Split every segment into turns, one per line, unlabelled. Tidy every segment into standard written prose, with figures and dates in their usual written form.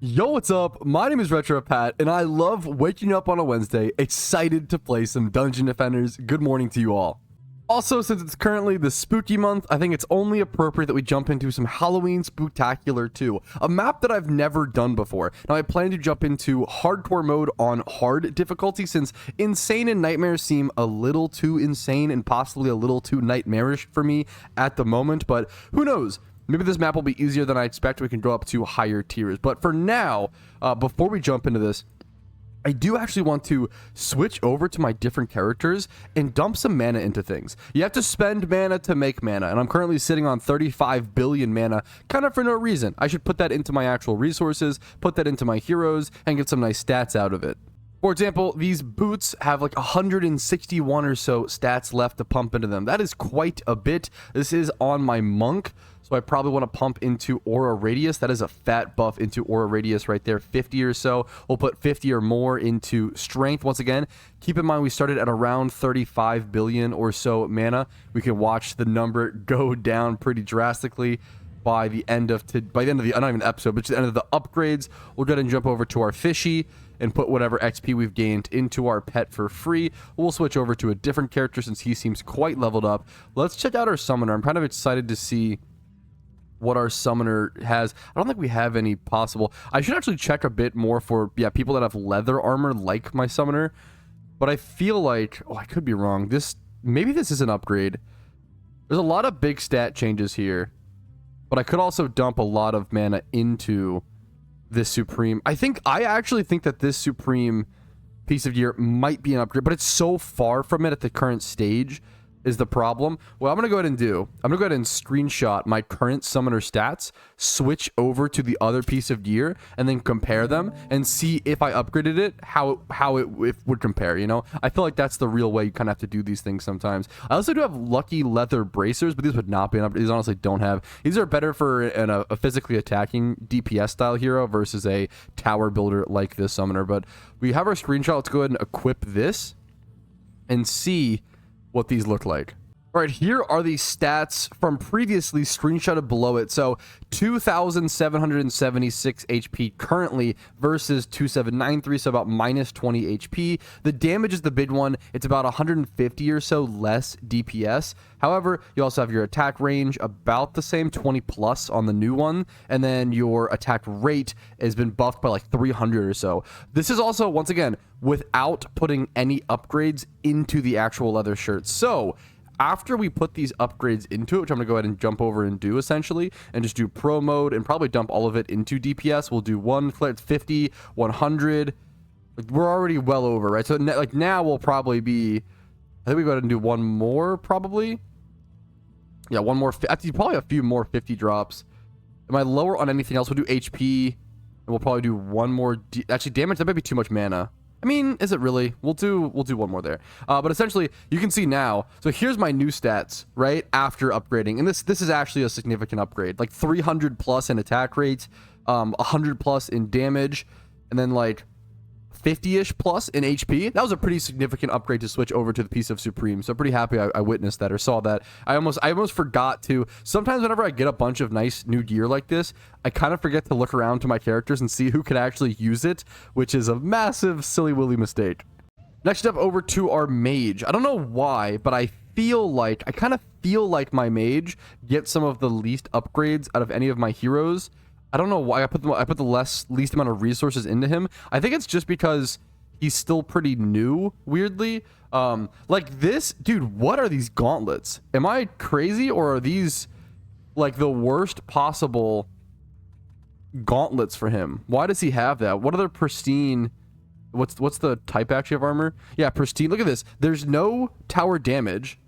Yo, what's up? My name is RetroPat, and I love waking up on a Wednesday, excited to play some Dungeon Defenders. Good morning to you all. Also, since it's currently the spooky month, I think it's only appropriate that we jump into some Halloween Spooktacular 2, a map that I've never done before. Now, I plan to jump into hardcore mode on hard difficulty, since insane and nightmares seem a little too insane and possibly a little too nightmarish for me at the moment, but who knows? Maybe this map will be easier than I expect. We can go up to higher tiers. But for now, before we jump into this, I do actually want to switch over to my different characters and dump some mana into things. You have to spend mana to make mana, and I'm currently sitting on 35 billion mana, kind of for no reason. I should put that into my actual resources, put that into my heroes, and get some nice stats out of it. For example, these boots have like 161 or so stats left to pump into them. That is quite a bit. This is on my monk, so I probably want to pump into Aura Radius. That is a fat buff into Aura Radius right there, 50 or so. We'll put 50 or more into Strength. Once again, keep in mind we started at around 35 billion or so mana. We can watch the number go down pretty drastically by the end of not even the episode, but to the end of the upgrades. We'll go ahead and jump over to our fishy and put whatever XP we've gained into our pet for free. We'll switch over to a different character since he seems quite leveled up. Let's check out our summoner. I'm kind of excited to see what our summoner has. I don't think we have any possible. I should actually check a bit more for people that have leather armor like my summoner, but I feel like, I could be wrong. Maybe this is an upgrade. There's a lot of big stat changes here, but I could also dump a lot of mana into this Supreme. I actually think that this Supreme piece of gear might be an upgrade, but it's so far from it at the current stage is the problem. What I'm going to go ahead and do, I'm going to go ahead and screenshot my current summoner stats, switch over to the other piece of gear, and then compare them and see if I upgraded it, how it would compare, you know? I feel like that's the real way you kind of have to do these things sometimes. I also do have lucky leather bracers, but these would not be an upgrade. These honestly don't have. These are better for a physically attacking DPS style hero versus a tower builder like this summoner. But we have our screenshot. Let's go ahead and equip this and see what these look like. All right, here are the stats from previously screenshotted below it. So 2,776 HP currently versus 2,793, so about minus 20 HP. The damage is the big one. It's about 150 or so less DPS. However, you also have your attack range about the same, 20 plus on the new one. And then your attack rate has been buffed by like 300 or so. This is also, once again, without putting any upgrades into the actual leather shirt. So after we put these upgrades into it, which I'm going to go ahead and jump over and do essentially, and just do pro mode and probably dump all of it into DPS. We'll do 50, 100. We're already well over, right? So now we'll probably be, I think we go ahead and do one more probably. Yeah, one more. Actually, probably a few more 50 drops. Am I lower on anything else? We'll do HP, and we'll probably do one more. Actually, damage, that might be too much mana. I mean, is it really? We'll do one more there. But essentially, you can see now. So here's my new stats, right? After upgrading. And this is actually a significant upgrade. Like 300 plus in attack rate, 100 plus in damage, and then like 50-ish plus in HP. That was a pretty significant upgrade to switch over to the piece of Supreme. So pretty happy I witnessed that or saw that. I almost forgot to. Sometimes whenever I get a bunch of nice new gear like this, I kind of forget to look around to my characters and see who could actually use it, which is a massive silly willy mistake. Next up, over to our mage. I don't know why, but I kind of feel like my mage gets some of the least upgrades out of any of my heroes. I don't know why I put the least amount of resources into him. I think it's just because he's still pretty new, weirdly. Like this, dude, what are these gauntlets? Am I crazy, or are these like the worst possible gauntlets for him? Why does he have that? What other pristine, what's the type actually of armor? Yeah, pristine. Look at this. There's no tower damage.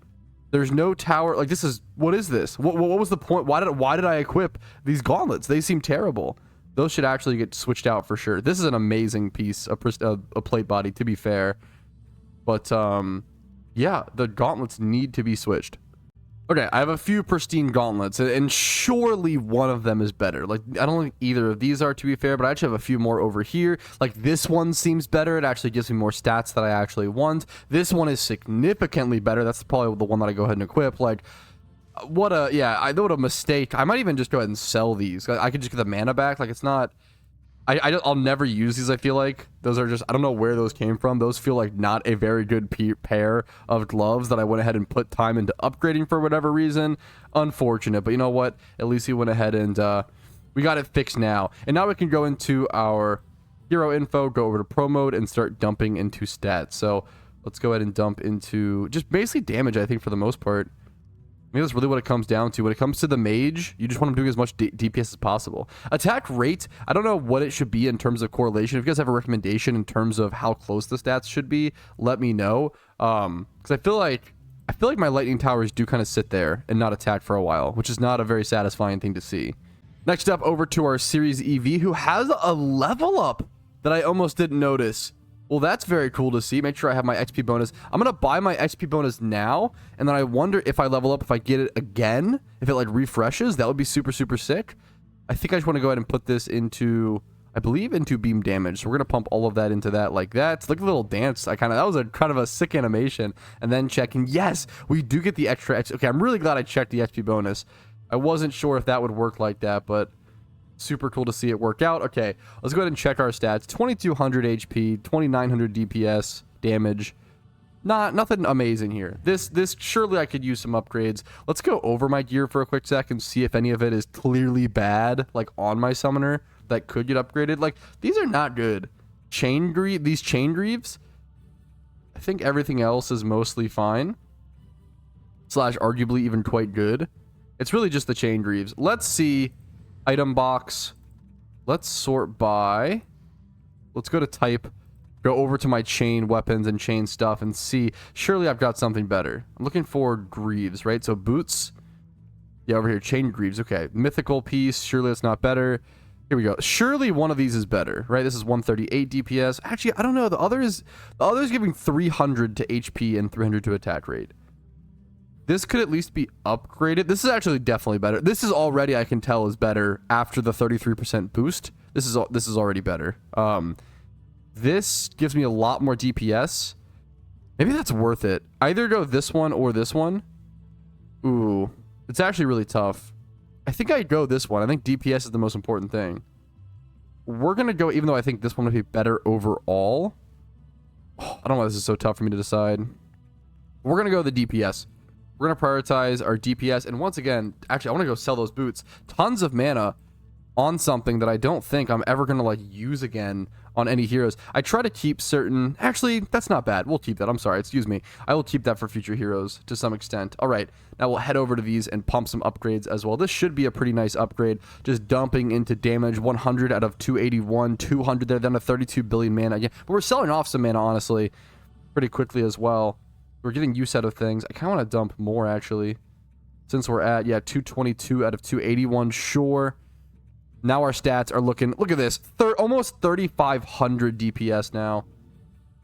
There's no tower. Like, what is this? What was the point? Why did I equip these gauntlets? They seem terrible. Those should actually get switched out for sure. This is an amazing piece, a plate body, to be fair. But yeah, the gauntlets need to be switched. Okay, I have a few pristine gauntlets, and surely one of them is better. Like, I don't think either of these are, to be fair, but I actually have a few more over here. Like, this one seems better. It actually gives me more stats that I actually want. This one is significantly better. That's probably the one that I go ahead and equip. Like, what a mistake. I might even just go ahead and sell these. I could just get the mana back. Like, it's not I'll never use these. I feel like those are just, I don't know where those came from. Those feel like not a very good pair of gloves that I went ahead and put time into upgrading for whatever reason. Unfortunate, but you know what? At least we went ahead and we got it fixed now. And now we can go into our hero info, go over to pro mode, and start dumping into stats. So let's go ahead and dump into just basically damage, I think, for the most part. I mean, that's really what it comes down to. When it comes to the mage, you just want him doing as much DPS as possible. Attack rate, I don't know what it should be in terms of correlation. If you guys have a recommendation in terms of how close the stats should be, let me know. Because I feel like my lightning towers do kind of sit there and not attack for a while, which is not a very satisfying thing to see. Next up, over to our Series EV, who has a level up that I almost didn't notice. Well, that's very cool to see. Make sure I have my XP bonus. I'm going to buy my XP bonus now, and then I wonder if I level up, if I get it again, if it like refreshes. That would be super, super sick. I think I just want to go ahead and put this into, I believe, into beam damage. So we're going to pump all of that into that like that. It's like a little dance. That was a kind of a sick animation. And then checking. Yes, we do get the extra. Okay, I'm really glad I checked the XP bonus. I wasn't sure if that would work like that, but super cool to see it work out. Okay, let's go ahead and check our stats. 2200 HP, 2900 DPS, damage. Nothing amazing here. This surely I could use some upgrades. Let's go over my gear for a quick sec and see if any of it is clearly bad, like on my summoner, that could get upgraded. Like, these are not good. These chain greaves, I think everything else is mostly fine. / arguably even quite good. It's really just the chain greaves. Let's see. Item box. Let's sort by. Let's go to type. Go over to my chain weapons and chain stuff and see. Surely I've got something better. I'm looking for greaves, right? So boots. Yeah, over here. Chain greaves. Okay. Mythical piece. Surely it's not better. Here we go. Surely one of these is better, right? This is 138 DPS. Actually, I don't know. The other is giving 300 to HP and 300 to attack rate. This could at least be upgraded. This is actually definitely better. This is already, I can tell, is better after the 33% boost. This is already better. This gives me a lot more DPS. Maybe that's worth it. Either go this one or this one. Ooh, it's actually really tough. I think I'd go this one. I think DPS is the most important thing. We're going to go, even though I think this one would be better overall. Oh, I don't know why this is so tough for me to decide. We're going to go the DPS. We're going to prioritize our DPS. And once again, actually, I want to go sell those boots. Tons of mana on something that I don't think I'm ever going to like use again on any heroes. I try to keep certain... Actually, that's not bad. We'll keep that. I'm sorry. Excuse me. I will keep that for future heroes to some extent. All right. Now we'll head over to these and pump some upgrades as well. This should be a pretty nice upgrade. Just dumping into damage. 100 out of 281. 200 there. Down to 32 billion mana again. But we're selling off some mana, honestly, pretty quickly as well. We're getting use out of things. I kind of want to dump more, actually. Since we're at, yeah, 222 out of 281. Sure. Now our stats are looking... Look at this. Almost 3,500 DPS now.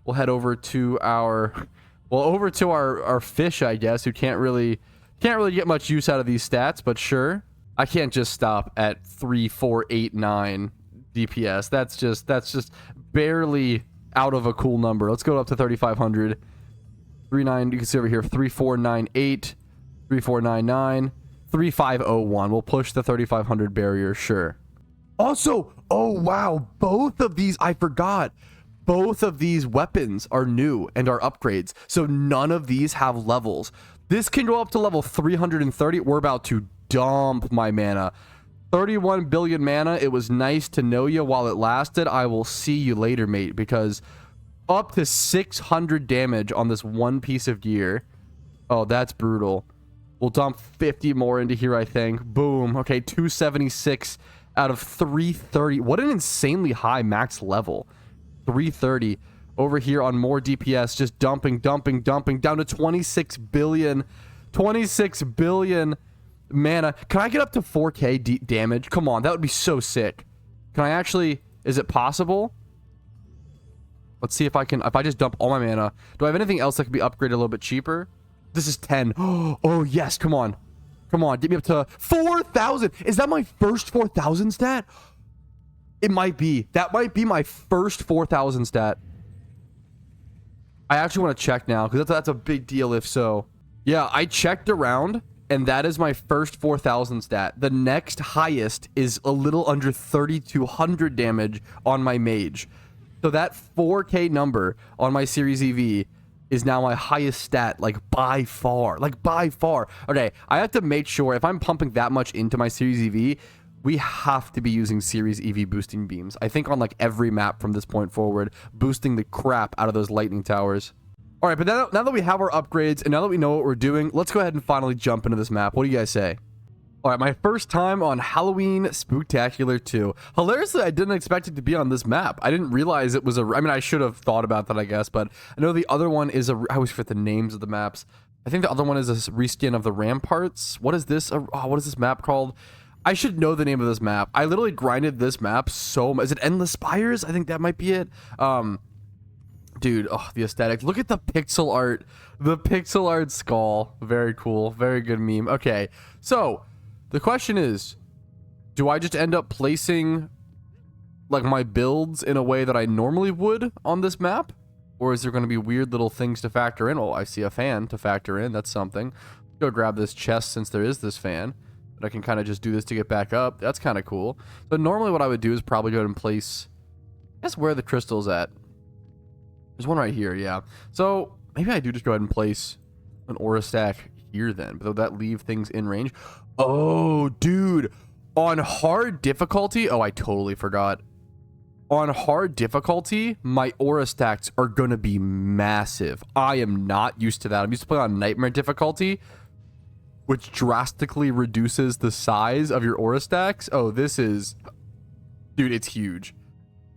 We'll head over to our... Well, over to our fish, I guess, who can't really get much use out of these stats, but sure. I can't just stop at 3,489 DPS. That's just barely out of a cool number. Let's go up to 3,500. 39, you can see over here, 3,498, 3,499, 3,501. We'll push the 3,500 barrier, sure. Also, oh wow, both of these, I forgot. Both of these weapons are new and are upgrades. So none of these have levels. This can go up to level 330. We're about to dump my mana. 31 billion mana. It was nice to know you while it lasted. I will see you later, mate, because up to 600 damage on this one piece of gear. Oh, that's brutal. We'll dump 50 more into here, I think. Boom. Okay, 276 out of 330. What an insanely high max level. 330. Over here on more DPS, just dumping down to 26 billion. 26 billion mana. Can I get up to 4k damage? Come on, that would be so sick. Can I actually... Is it possible? Let's see if I can... If I just dump all my mana. Do I have anything else that could be upgraded a little bit cheaper? This is 10. Oh, yes. Come on. Come on. Get me up to 4,000. Is that my first 4,000 stat? It might be. That might be my first 4,000 stat. I actually want to check now, because that's a big deal if so. Yeah, I checked around, and that is my first 4,000 stat. The next highest is a little under 3,200 damage on my mage. So that 4K number on my Series EV is now my highest stat, like by far. Okay, I have to make sure if I'm pumping that much into my Series EV, we have to be using Series EV boosting beams. I think on like every map from this point forward, boosting the crap out of those lightning towers. All right, but now that we have our upgrades and now that we know what we're doing, let's go ahead and finally jump into this map. What do you guys say? All right, my first time on Halloween Spooktacular 2. Hilariously, I didn't expect it to be on this map. I didn't realize it was I mean, I should have thought about that, I guess, but I know the other one is I always forget the names of the maps. I think the other one is a reskin of the Ramparts. What is this? What is this map called? I should know the name of this map. I literally grinded this map so much. Is it Endless Spires? I think that might be it. Dude, oh, the aesthetic. Look at the pixel art. The pixel art skull. Very cool. Very good meme. Okay, so the question is, do I just end up placing like my builds in a way that I normally would on this map? Or is there going to be weird little things to factor in? Oh, I see a fan to factor in. That's something. Go grab this chest since there is this fan. But I can kind of just do this to get back up. That's kind of cool. But normally what I would do is probably go ahead and place, I guess, where the crystal's at. There's one right here, yeah. So maybe I do just go ahead and place an aura stack here then. But would that leave things in range? Oh, dude. On hard difficulty, oh, I totally forgot. On hard difficulty, my aura stacks are going to be massive. I am not used to that. I'm used to playing on nightmare difficulty, which drastically reduces the size of your aura stacks. Oh, this is... Dude, it's huge.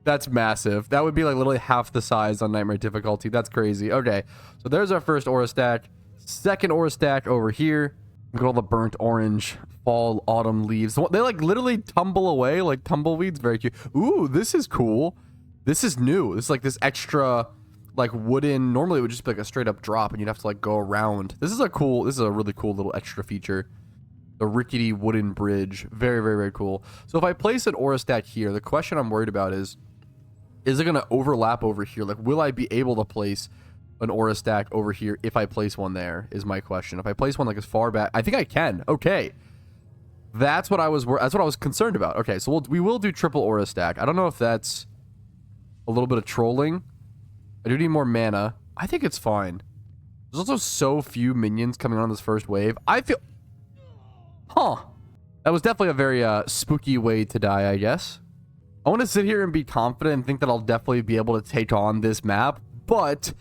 That's massive. That would be like literally half the size on nightmare difficulty. That's crazy. Okay, so there's our first aura stack. Second aura stack over here. Look at all the burnt orange fall autumn leaves. They like literally tumble away like tumbleweeds. Very cute. Ooh, this is cool. This is new. This is like this extra like wooden. Normally it would just be like a straight up drop and you'd have to like go around. This is a really cool little extra feature. The rickety wooden bridge. Very, very, very cool. So if I place an aura stack here, the question I'm worried about is it going to overlap over here? Like, will I be able to place an aura stack over here if I place one there, is my question. If I place one like as far back, I think I can. Okay. That's what I was concerned about. Okay, so we will do triple aura stack. I don't know if that's a little bit of trolling. I do need more mana. I think it's fine. There's also so few minions coming on this first wave. I feel... Huh. That was definitely a very spooky way to die, I guess. I want to sit here and be confident and think that I'll definitely be able to take on this map, but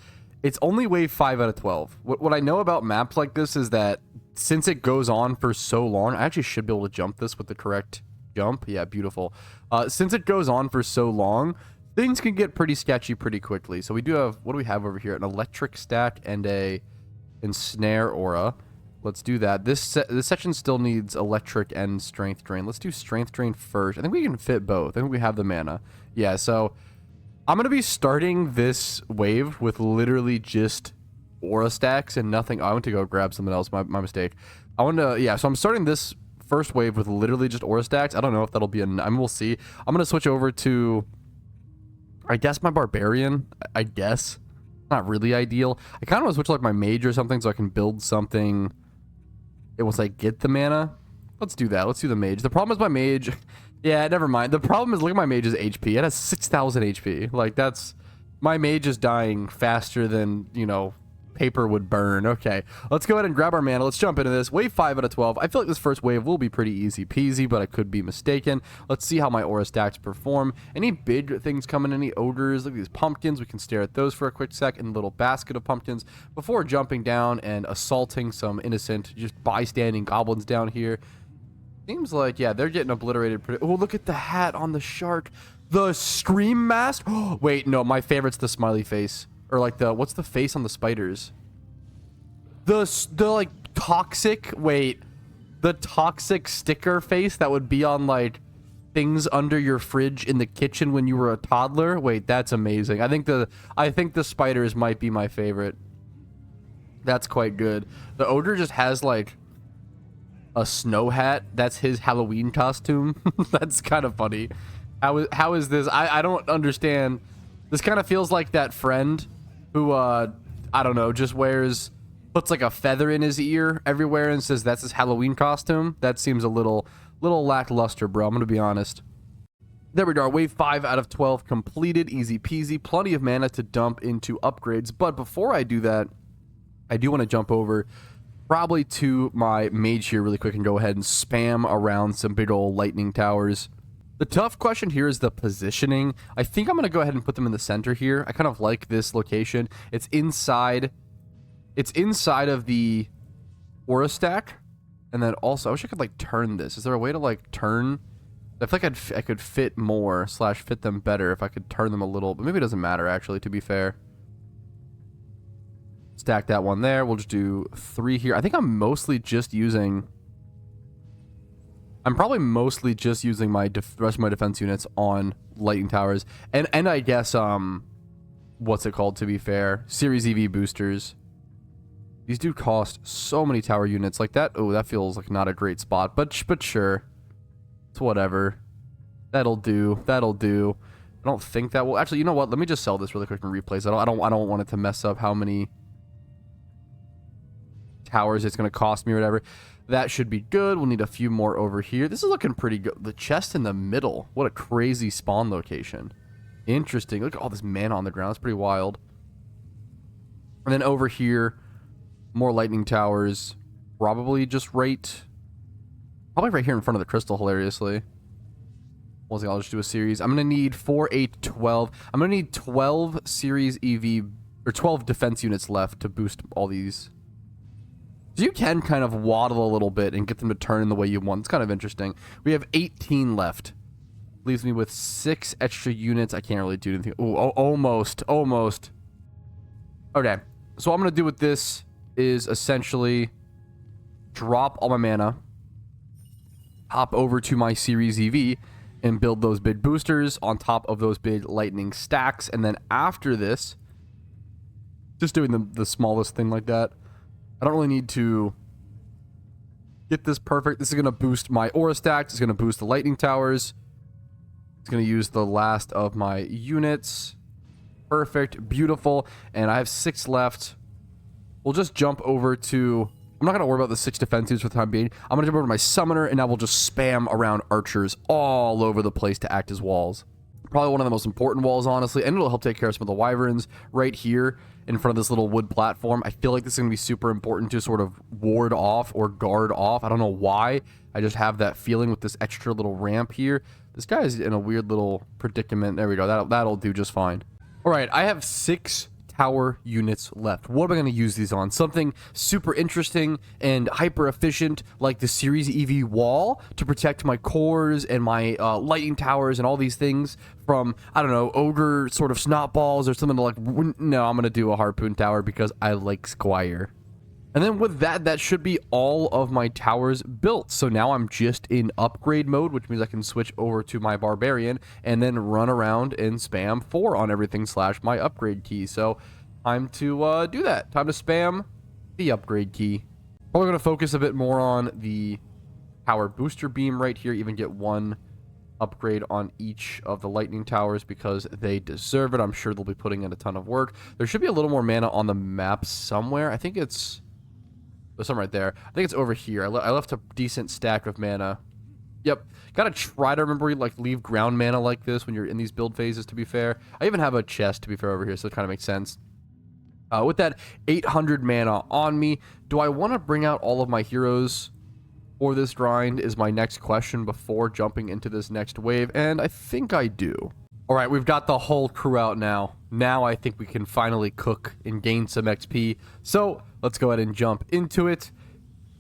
it's only wave 5 out of 12. What I know about maps like this is that since it goes on for so long, I actually should be able to jump this with the correct jump. Yeah, beautiful. Since it goes on for so long, things can get pretty sketchy pretty quickly. So we do have, what do we have over here? An electric stack and a ensnare aura. Let's do that. This section still needs electric and strength drain. Let's do strength drain first. I think we can fit both. I think we have the mana. Yeah, so I'm going to be starting this wave with literally just aura stacks and nothing. Oh, I went to go grab something else. My mistake. I want to, yeah, so I'm starting this first wave with literally just aura stacks. I don't know if that'll be I mean, we'll see. I'm going to switch over to, I guess, my barbarian. I guess. Not really ideal. I kind of want to switch like my mage or something so I can build something. Once I get the mana, let's do that. Let's do the mage. The problem is my mage. Yeah, never mind. The problem is, look at my mage's HP. It has 6,000 HP. Like, that's... My mage is dying faster than, you know, paper would burn. Okay, let's go ahead and grab our mana. Let's jump into this. Wave 5 out of 12. I feel like this first wave will be pretty easy peasy, but I could be mistaken. Let's see how my aura stacks perform. Any big things coming? Any ogres? Look at these pumpkins. We can stare at those for a quick sec in a little basket of pumpkins before jumping down and assaulting some innocent, just bystanding goblins down here. Seems like, yeah, they're getting obliterated pretty... Oh, look at the hat on the shark. The scream mask. Oh, wait, no, my favorite's the smiley face. Or like the, what's the face on the spiders? The like toxic, wait, the toxic sticker face that would be on like things under your fridge in the kitchen when you were a toddler. Wait, that's amazing. I think the spiders might be my favorite. That's quite good. The ogre just has like a snow hat. That's his Halloween costume. That's kind of funny. How is this? I don't understand. This kind of feels like that friend who, I don't know, just wears puts like a feather in his ear everywhere and says that's his Halloween costume. That seems a little lackluster, bro. I'm gonna be honest. There we go. Wave 5 out of 12 completed. Easy peasy. Plenty of mana to dump into upgrades. But before I do that, I do want to jump over probably to my mage here really quick and go ahead and spam around some big old lightning towers. The tough question here is the positioning. I think I'm going to go ahead and put them in the center here. I kind of like this location. It's inside of the aura stack. And then also, I wish I could like turn this. Is there a way to like turn? I feel like I could fit more / fit them better if I could turn them a little, but maybe it doesn't matter actually, to be fair. Stack that one there. We'll just do 3 here. I think I'm probably mostly just using my rest of my defense units on lightning towers. And I guess, what's it called, to be fair? Series EV boosters. These do cost so many tower units like that. Oh, that feels like not a great spot, but sure. It's whatever. That'll do. That'll do. I don't think that will... Actually, you know what? Let me just sell this really quick and replace it. I don't want it to mess up how many towers it's going to cost me or whatever. That should be good. We'll need a few more over here. This is looking pretty good. The chest in the middle. What a crazy spawn location. Interesting. Look at all this mana on the ground. It's pretty wild. And then over here, more lightning towers. Probably right here in front of the crystal, hilariously. I'll just do a series. I'm going to need 4, 8, 12. I'm going to need 12 series EV, or 12 defense units left to boost all these. So you can kind of waddle a little bit and get them to turn in the way you want. It's kind of interesting. We have 18 left. Leaves me with 6 extra units. I can't really do anything. Ooh, almost. Okay. So what I'm going to do with this is essentially drop all my mana, hop over to my series EV, and build those big boosters on top of those big lightning stacks. And then after this, just doing the smallest thing like that. I don't really need to get this perfect. This is going to boost my aura stacks. It's going to boost the lightning towers. It's going to use the last of my units. Perfect. Beautiful. And I have 6 left. We'll just jump over to... I'm not going to worry about the 6 defense units for the time being. I'm going to jump over to my summoner, and now we'll just spam around archers all over the place to act as walls. Probably one of the most important walls, honestly, and it'll help take care of some of the wyverns right here in front of this little wood platform. I feel like this is going to be super important to sort of ward off or guard off. I don't know why. I just have that feeling with this extra little ramp here. This guy is in a weird little predicament. There we go. That'll do just fine. All right, I have 6 tower units left. What am I going to use these on? Something super interesting and hyper efficient like the Series EV wall to protect my cores and my lightning towers and all these things from, I don't know, ogre sort of snot balls or something like... No, I'm going to do a harpoon tower because I like Squire. And then with that, that should be all of my towers built. So now I'm just in upgrade mode, which means I can switch over to my barbarian and then run around and spam 4 on everything / my upgrade key. So time to do that. Time to spam the upgrade key. We're going to focus a bit more on the power booster beam right here. Even get 1 upgrade on each of the lightning towers because they deserve it. I'm sure they'll be putting in a ton of work. There should be a little more mana on the map somewhere. I think it's... There's some right there. I think it's over here. I left a decent stack of mana. Yep. Gotta try to remember, like, leave ground mana like this when you're in these build phases, to be fair. I even have a chest, to be fair, over here, so it kind of makes sense. With that 800 mana on me, do I want to bring out all of my heroes for this grind is my next question before jumping into this next wave, and I think I do. All right, we've got the whole crew out now. Now I think we can finally cook and gain some XP. So let's go ahead and jump into it.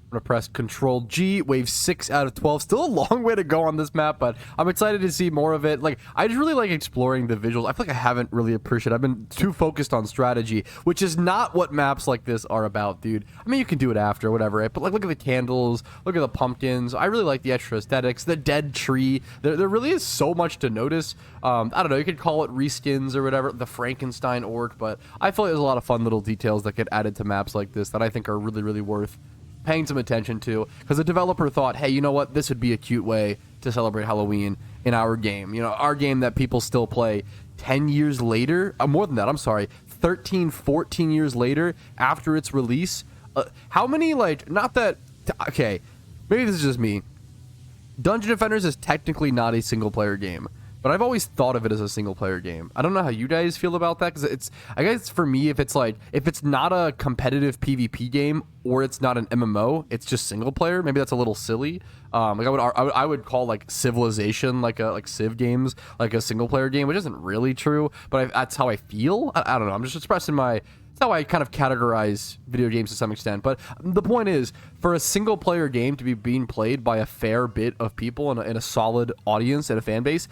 I'm going to press Control G, wave 6 out of 12. Still a long way to go on this map, but I'm excited to see more of it. Like, I just really like exploring the visuals. I feel like I haven't really appreciated. I've been too focused on strategy, which is not what maps like this are about, dude. I mean, you can do it after, whatever, right? But like, look at the candles, look at the pumpkins. I really like the extra aesthetics, the dead tree. There really is so much to notice. I don't know, you could call it reskins or whatever, the Frankenstein orc, but I feel like there's a lot of fun little details that get added to maps like this that I think are really, really worth paying some attention to, because the developer thought, hey, you know what, this would be a cute way to celebrate Halloween in our game. You know, our game that people still play 10 years later, more than that, I'm sorry, 13, 14 years later after its release. How many, like, not that, okay, maybe this is just me. Dungeon Defenders is technically not a single player game, but I've always thought of it as a single player game. I don't know how you guys feel about that, because it's, I guess for me, if it's not a competitive PvP game or it's not an MMO, it's just single player. Maybe that's a little silly. Like I would call like Civilization, like Civ games, like a single player game, which isn't really true, but that's how I feel. I don't know. I'm just expressing my. That's how I kind of categorize video games to some extent. But the point is, for a single player game to be being played by a fair bit of people in a solid audience and a fan base,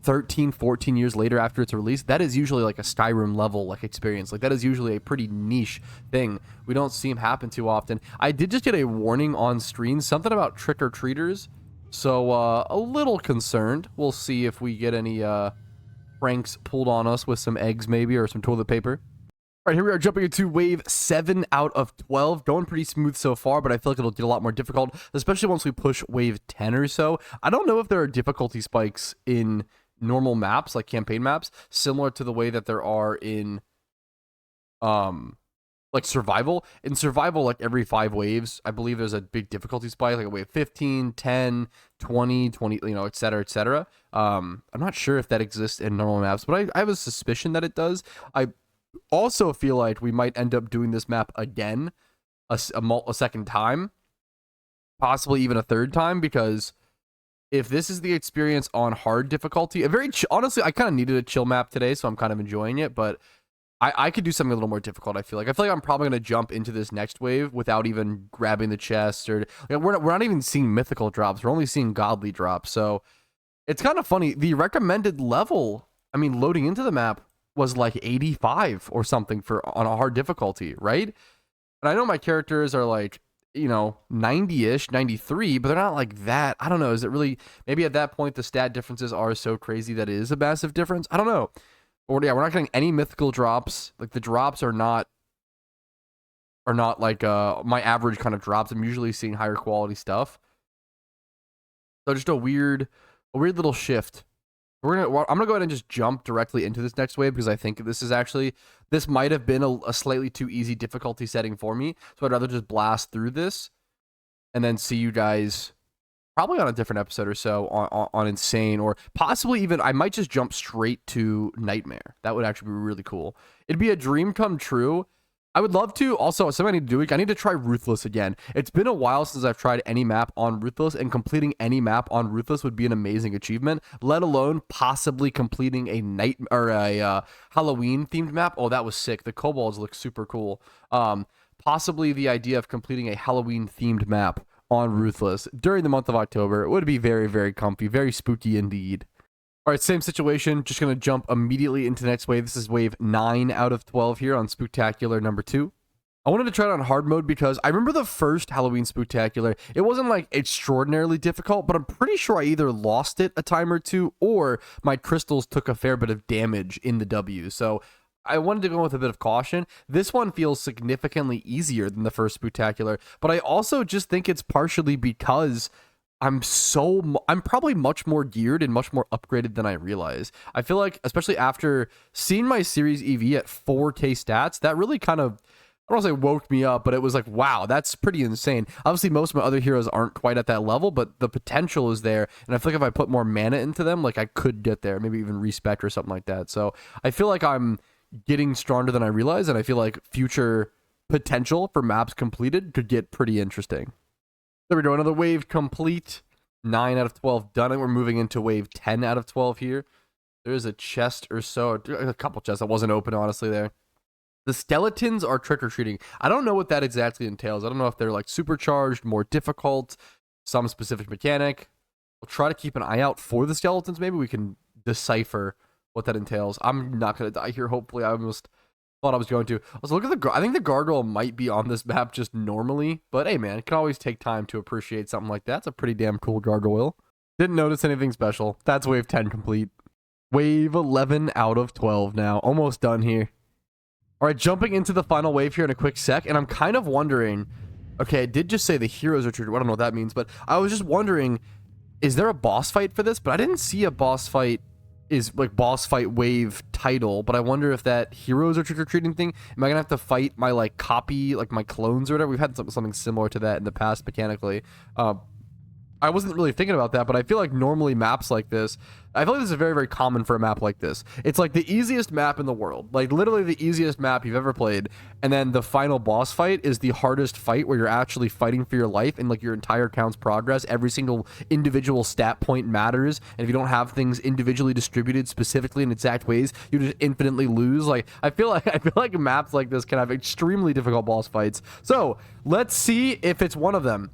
13, 14 years later after it's released, that is usually like a Skyrim level like experience. Like that is usually a pretty niche thing. We don't see them happen too often. I did just get a warning on screen, something about trick-or-treaters. So a little concerned. We'll see if we get any pranks pulled on us with some eggs maybe, or some toilet paper. All right, here we are jumping into wave 7 out of 12. Going pretty smooth so far, but I feel like it'll get a lot more difficult, especially once we push wave 10 or so. I don't know if there are difficulty spikes in normal maps, like campaign maps, similar to the way that there are in like survival. In survival, like every 5 waves, I believe there's a big difficulty spike, like a wave 15, 10, 20, you know, etc., etc. I'm not sure if that exists in normal maps, but I have a suspicion that it does. I also feel like we might end up doing this map again a second time, possibly even a third time, because if this is the experience on hard difficulty, honestly, I kind of needed a chill map today, so I'm kind of enjoying it, but I could do something a little more difficult. I feel like I'm probably going to jump into this next wave without even grabbing the chest, or like, we're not even seeing mythical drops. We're only seeing godly drops. So it's kind of funny. The recommended level, I mean, loading into the map was like 85 or something on a hard difficulty, right? And I know my characters are like, you know, 90-ish, 93, but they're not like that. I don't know. Is it really, maybe at that point the stat differences are so crazy that it is a massive difference? I don't know. Or yeah, we're not getting any mythical drops. Like the drops are not like my average kind of drops. I'm usually seeing higher quality stuff. So just a weird little shift. I'm gonna go ahead and just jump directly into this next wave, because I think this might have been a slightly too easy difficulty setting for me. So I'd rather just blast through this and then see you guys probably on a different episode or so on Insane, or possibly even I might just jump straight to Nightmare. That would actually be really cool. It'd be a dream come true. I would love to. Also, something I need to do, I need to try Ruthless again. It's been a while since I've tried any map on Ruthless, and completing any map on Ruthless would be an amazing achievement, let alone possibly completing a Halloween themed map. Oh, that was sick. The kobolds look super cool. Possibly the idea of completing a Halloween themed map on Ruthless during the month of October would be very, very comfy, very spooky indeed. All right, same situation. Just going to jump immediately into the next wave. This is wave 9 out of 12 here on Spooktacular number 2. I wanted to try it on hard mode because I remember the first Halloween Spooktacular. It wasn't like extraordinarily difficult, but I'm pretty sure I either lost it a time or two, or my crystals took a fair bit of damage in the W. So I wanted to go with a bit of caution. This one feels significantly easier than the first Spooktacular, but I also just think it's partially because I'm probably much more geared and much more upgraded than I realize. I feel like, especially after seeing my Series EV at 4K stats, that really kind of, I don't want to say woke me up, but it was like, wow, that's pretty insane. Obviously, most of my other heroes aren't quite at that level, but the potential is there. And I feel like if I put more mana into them, like I could get there, maybe even respec or something like that. So I feel like I'm getting stronger than I realize, and I feel like future potential for maps completed could get pretty interesting. There we go, another wave complete. 9 out of 12 done, and we're moving into wave 10 out of 12 here. There is a chest or so, a couple chests that wasn't open, honestly, there. The skeletons are trick-or-treating. I don't know what that exactly entails. I don't know if they're like supercharged, more difficult, some specific mechanic. We'll try to keep an eye out for the skeletons. Maybe we can decipher what that entails. I'm not going to die here, hopefully. I almost thought I was going to. Also, look at I think the gargoyle might be on this map just normally, but hey man, it can always take time to appreciate something like that. It's a pretty damn cool gargoyle. Didn't notice anything special. That's wave 10 complete. Wave 11 out of 12 now. Almost done here. All right, jumping into the final wave here in a quick sec, and I'm kind of wondering, okay, I did just say the heroes are triggered. I don't know what that means, but I was just wondering, is there a boss fight for this? But I didn't see a boss fight is like boss fight wave title, but I wonder if that heroes are trick-or-treating thing. Am I gonna have to fight my like copy, like my clones or whatever? We've had something similar to that in the past mechanically. I wasn't really thinking about that, but I feel like normally maps like this, I feel like this is very, very common for a map like this. It's like the easiest map in the world, like literally the easiest map you've ever played. And then the final boss fight is the hardest fight where you're actually fighting for your life and like your entire count's progress. Every single individual stat point matters. And if you don't have things individually distributed specifically in exact ways, you just infinitely lose. Like I feel like maps like this can have extremely difficult boss fights. So let's see if it's one of them.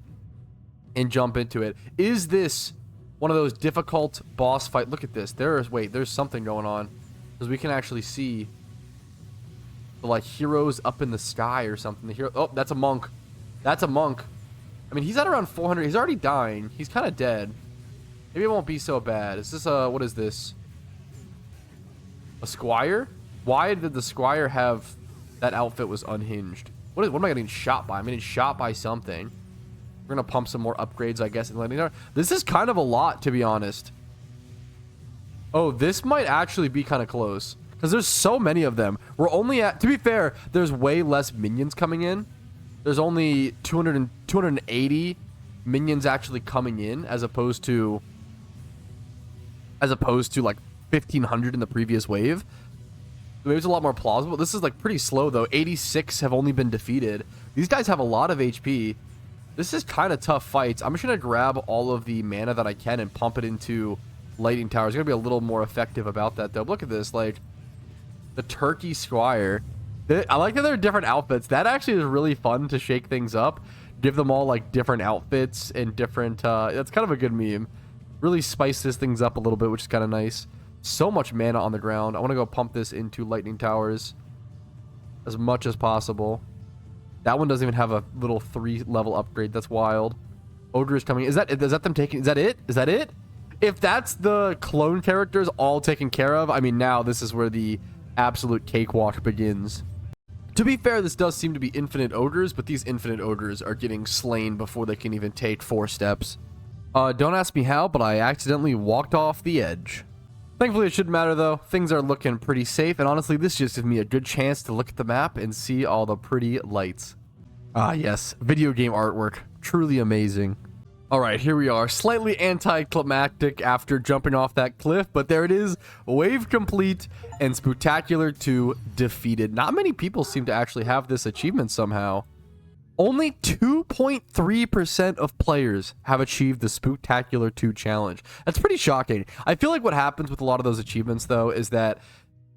And jump into it. Is this one of those difficult boss fight? Look at this. There's something going on, because we can actually see the like heroes up in the sky or something. The hero. Oh, that's a monk. That's a monk. I mean, he's at around 400. He's already dying. He's kind of dead. Maybe it won't be so bad. Is this what is this? A squire? Why did the squire have that outfit was unhinged? What am I getting shot by? I'm getting shot by something. We're going to pump some more upgrades, I guess, in Lightning Tower. This is kind of a lot, to be honest. Oh, this might actually be kind of close, because there's so many of them. We're only at, to be fair, there's way less minions coming in. There's only 280 minions actually coming in, as opposed to like 1,500 in the previous wave. Maybe it's a lot more plausible. This is like pretty slow, though. 86 have only been defeated. These guys have a lot of HP. This is kind of tough fights. I'm just going to grab all of the mana that I can and pump it into Lightning Tower. It's going to be a little more effective about that, though. Look at this. Like, the Turkey Squire. I like that they're different outfits. That actually is really fun to shake things up. Give them all, like, different outfits and different... that's kind of a good meme. Really spice this things up a little bit, which is kind of nice. So much mana on the ground. I want to go pump this into Lightning Towers as much as possible. That one doesn't even have a little 3-level upgrade. That's wild. Ogre is coming. Is that them taking? Is that it? Is that it? If that's the clone characters all taken care of, I mean, now this is where the absolute cakewalk begins. To be fair, this does seem to be infinite ogres, but these infinite ogres are getting slain before they can even take 4 steps. Don't ask me how, but I accidentally walked off the edge. Thankfully, it shouldn't matter, though. Things are looking pretty safe, and honestly, this just gives me a good chance to look at the map and see all the pretty lights. Ah, yes. Video game artwork. Truly amazing. Alright, here we are. Slightly anticlimactic after jumping off that cliff, but there it is. Wave complete, and Spooktacular 2 defeated. Not many people seem to actually have this achievement somehow. Only 2.3% of players have achieved the Spooktacular 2 challenge. That's pretty shocking. I feel like what happens with a lot of those achievements, though, is that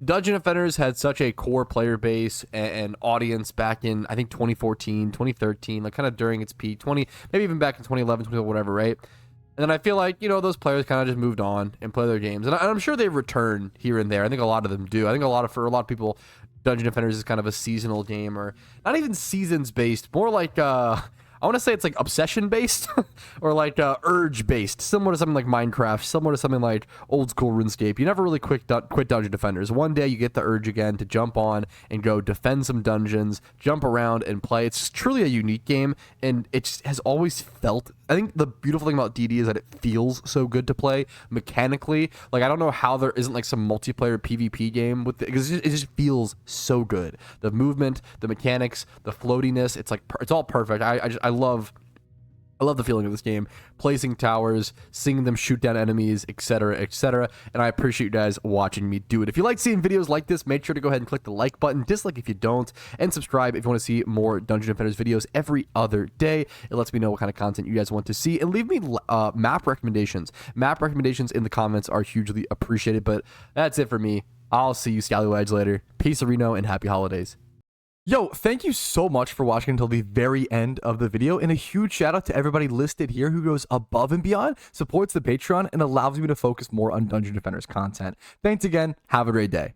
Dungeon Defenders had such a core player base and audience back in, I think, 2014, 2013, like kind of during its peak, maybe even back in 2011, 2012, whatever, right? And then I feel like, you know, those players kind of just moved on and play their games. And I'm sure they return here and there. I think a lot of them do. I think for a lot of people, Dungeon Defenders is kind of a seasonal game, or not even seasons based, more like I want to say it's like obsession based or like urge based, similar to something like Minecraft, similar to something like old school RuneScape. You never really quit Dungeon Defenders. One day you get the urge again to jump on and go defend some dungeons, jump around and play. It's truly a unique game, and it just has always felt, I think the beautiful thing about DD is that it feels so good to play mechanically. Like, I don't know how there isn't like some multiplayer PvP game with it, because it just feels so good. The movement, the mechanics, the floatiness, it's like it's all perfect. I love the feeling of this game, placing towers, seeing them shoot down enemies, etc., etc. And I appreciate you guys watching me do it. If you like seeing videos like this, make sure to go ahead and click the like button, dislike if you don't, and subscribe if you want to see more Dungeon Defenders videos every other day. It lets me know what kind of content you guys want to see, and leave me map recommendations. Map recommendations in the comments are hugely appreciated. But that's it for me. I'll see you scallywags later. Peace, Reno, and happy holidays. Yo, thank you so much for watching until the very end of the video, and a huge shout out to everybody listed here who goes above and beyond, supports the Patreon, and allows me to focus more on Dungeon Defenders content. Thanks again. Have a great day.